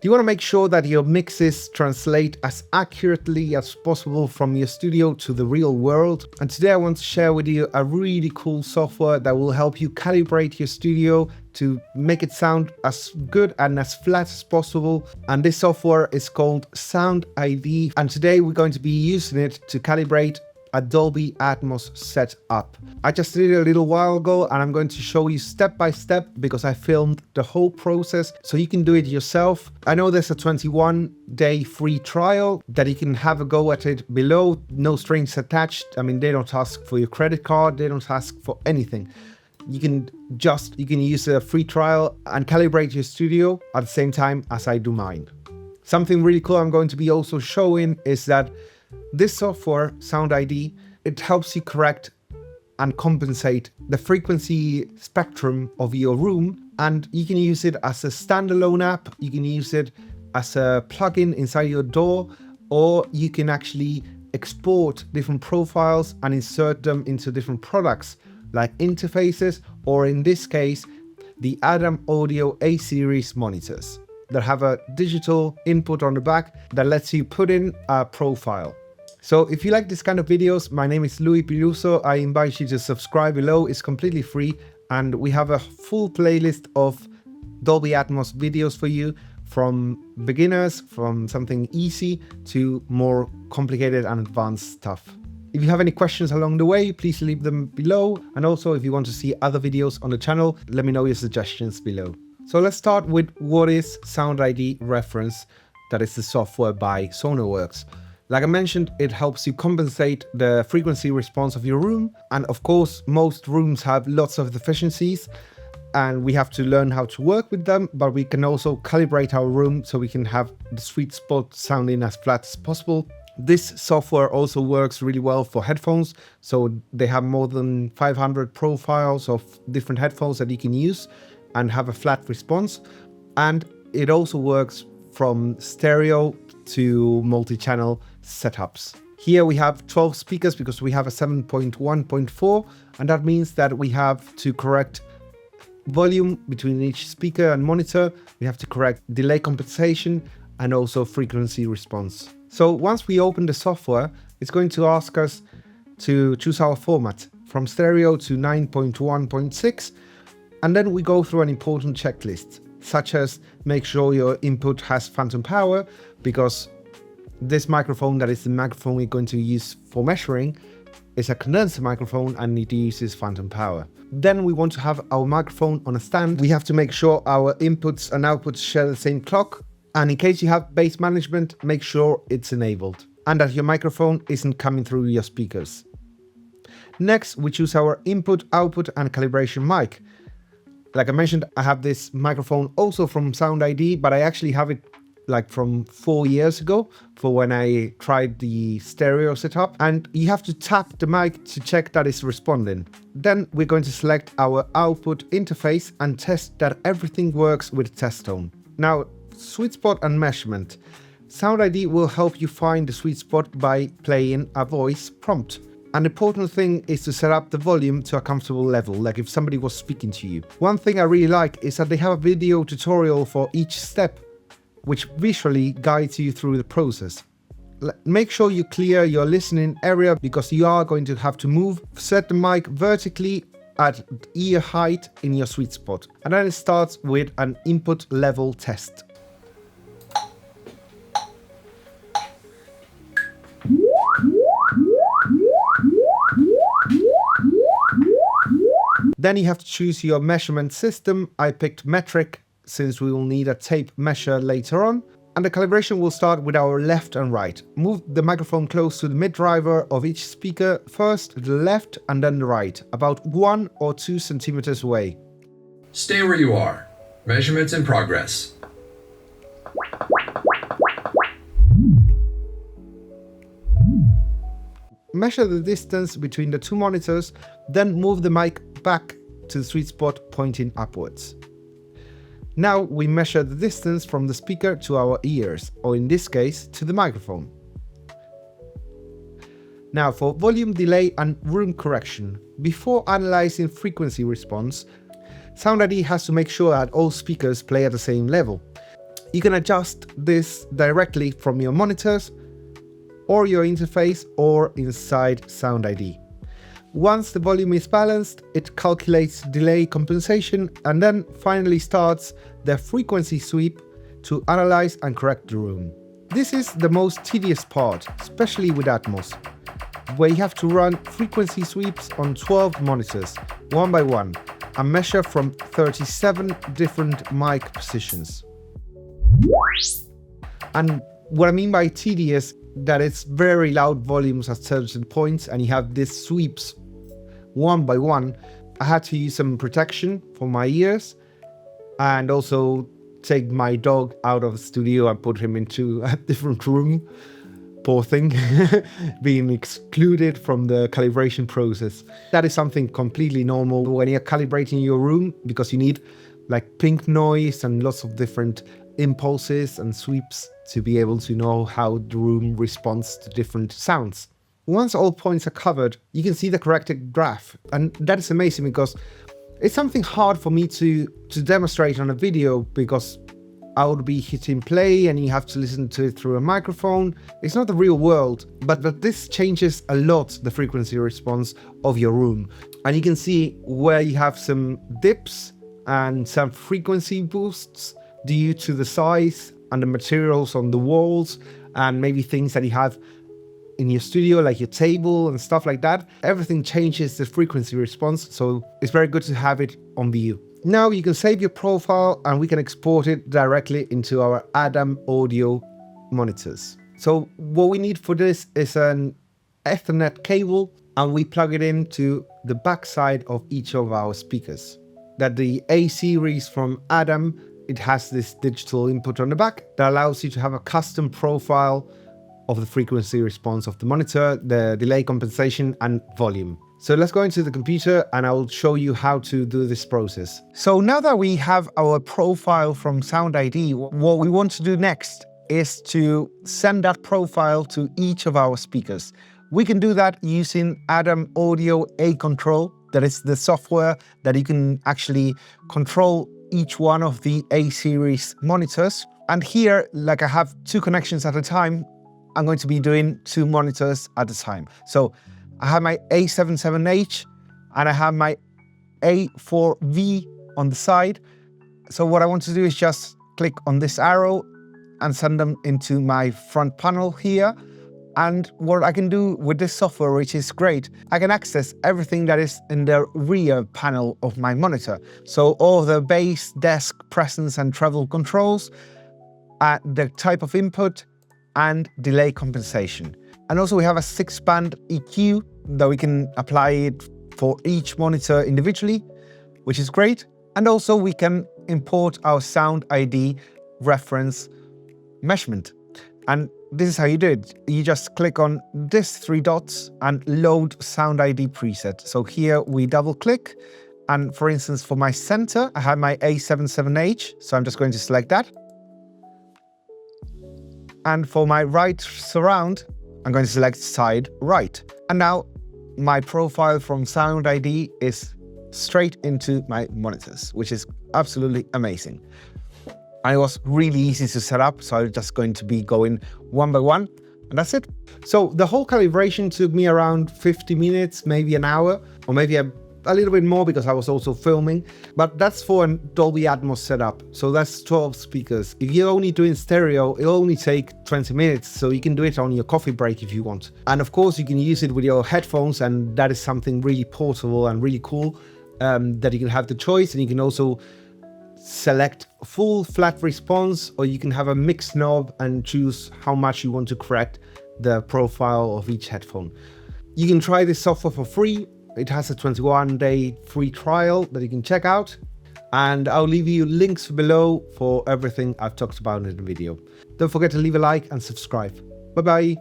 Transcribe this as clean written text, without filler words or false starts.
You want to make sure that your mixes translate as accurately as possible from your studio to the real world. And today I want to share with you a really cool software that will help you calibrate your studio to make it sound as good and as flat as possible. And this software is called SoundID. And today we're going to be using it to calibrate a Dolby Atmos setup. I just did it a little while ago and I'm going to show you step by step because I filmed the whole process so you can do it yourself. I know there's a 21-day free trial that you can have a go at it below, no strings attached. I mean, they don't ask for your credit card, they don't ask for anything. You can use a free trial and calibrate your studio at the same time as I do mine. Something really cool I'm going to be also showing is that this software, SoundID, it helps you correct and compensate the frequency spectrum of your room, and you can use it as a standalone app, you can use it as a plugin inside your DAW, or you can actually export different profiles and insert them into different products like interfaces, or in this case, the ADAM Audio A-Series monitors that have a digital input on the back that lets you put in a profile. So if you like this kind of videos, my name is Piluso. I invite you to subscribe below. It's completely free. And we have a full playlist of Dolby Atmos videos for you, from beginners, from something easy to more complicated and advanced stuff. If you have any questions along the way, please leave them below. And also if you want to see other videos on the channel, let me know your suggestions below. So let's start with what is SoundID Reference, that is the software by Sonarworks. Like I mentioned, it helps you compensate the frequency response of your room. And of course, most rooms have lots of deficiencies and we have to learn how to work with them, but we can also calibrate our room so we can have the sweet spot sounding as flat as possible. This software also works really well for headphones. So they have more than 500 profiles of different headphones that you can use and have a flat response. And it also works from stereo to multi-channel setups. Here we have 12 speakers because we have a 7.1.4, and that means that we have to correct volume between each speaker and monitor. We have to correct delay compensation and also frequency response. So once we open the software, it's going to ask us to choose our format from stereo to 9.1.6. And then we go through an important checklist, such as make sure your input has phantom power, because this microphone, that is the microphone we're going to use for measuring, is a condenser microphone and it uses phantom power. Then we want to have our microphone on a stand. We have to make sure our inputs and outputs share the same clock. And in case you have bass management, make sure it's enabled and that your microphone isn't coming through your speakers. Next, we choose our input, output and calibration mic. Like I mentioned, I have this microphone also from SoundID, but I actually have it like from 4 years ago for when I tried the stereo setup. And you have to tap the mic to check that it's responding. Then we're going to select our output interface and test that everything works with test tone. Now, sweet spot and measurement. SoundID will help you find the sweet spot by playing a voice prompt. An important thing is to set up the volume to a comfortable level, like if somebody was speaking to you. One thing I really like is that they have a video tutorial for each step, which visually guides you through the process. Make sure you clear your listening area because you are going to have to move. Set the mic vertically at ear height in your sweet spot. And then it starts with an input level test. Then you have to choose your measurement system. I picked metric since we will need a tape measure later on. And the calibration will start with our left and right. Move the microphone close to the mid driver of each speaker, first the left and then the right, about 1 or 2 centimeters away. Stay where you are. Measurements in progress. Measure the distance between the 2 monitors, then move the mic back to the sweet spot pointing upwards. Now we measure the distance from the speaker to our ears, or in this case, to the microphone. Now for volume delay and room correction, before analyzing frequency response, SoundID has to make sure that all speakers play at the same level. You can adjust this directly from your monitors or your interface or inside SoundID. Once the volume is balanced, it calculates delay compensation and then finally starts the frequency sweep to analyze and correct the room. This is the most tedious part, especially with Atmos, where you have to run frequency sweeps on 12 monitors, one by one, and measure from 37 different mic positions. And what I mean by tedious, that it's very loud volumes at certain points and you have these sweeps one by one. I had to use some protection for my ears and also take my dog out of the studio and put him into a different room. Poor thing, being excluded from the calibration process. That is something completely normal when you're calibrating your room, because you need like pink noise and lots of different impulses and sweeps to be able to know how the room responds to different sounds. Once all points are covered, you can see the corrected graph, and that is amazing because it's something hard for me to demonstrate on a video, because I would be hitting play and you have to listen to it through a microphone. It's not the real world, but this changes a lot the frequency response of your room. And you can see where you have some dips and some frequency boosts due to the size and the materials on the walls and maybe things that you have in your studio, like your table and stuff like that. Everything changes the frequency response, so it's very good to have it on view. Now you can save your profile and we can export it directly into our ADAM audio monitors. So what we need for this is an Ethernet cable, and we plug it into the backside of each of our speakers. That the A series from ADAM, it has this digital input on the back that allows you to have a custom profile of the frequency response of the monitor, the delay compensation and volume. So let's go into the computer and I will show you how to do this process. So now that we have our profile from SoundID, what we want to do next is to send that profile to each of our speakers. We can do that using ADAM Audio A Control. That is the software that you can actually control each one of the A series monitors. And here, like I have two connections at a time, I'm going to be doing two monitors at a time. So I have my A77H and I have my A4V on the side. So what I want to do is just click on this arrow and send them into my front panel here. And what I can do with this software, which is great, I can access everything that is in the rear panel of my monitor. So all the bass, desk, presence and treble controls, the type of input, and delay compensation. And also we have a 6-band EQ that we can apply it for each monitor individually, which is great. And also we can import our SoundID reference measurement. And this is how you do it. You just click on these 3 dots and load SoundID preset. So here we double click. And for instance, for my center, I have my A77H. So I'm just going to select that. And for my right surround, I'm going to select side right. And now my profile from SoundID is straight into my monitors, which is absolutely amazing. And it was really easy to set up, so I'm just going to be going one by one, and that's it. So the whole calibration took me around 50 minutes, maybe an hour, or maybe a little bit more because I was also filming, but that's for a Dolby Atmos setup. So that's 12 speakers. If you're only doing stereo, it'll only take 20 minutes. So you can do it on your coffee break if you want. And of course you can use it with your headphones, and that is something really portable and really cool, that you can have the choice, and you can also select full flat response, or you can have a mix knob and choose how much you want to correct the profile of each headphone. You can try this software for free. It has a 21-day free trial that you can check out, and I'll leave you links below for everything I've talked about in the video. Don't forget to leave a like and subscribe. Bye bye.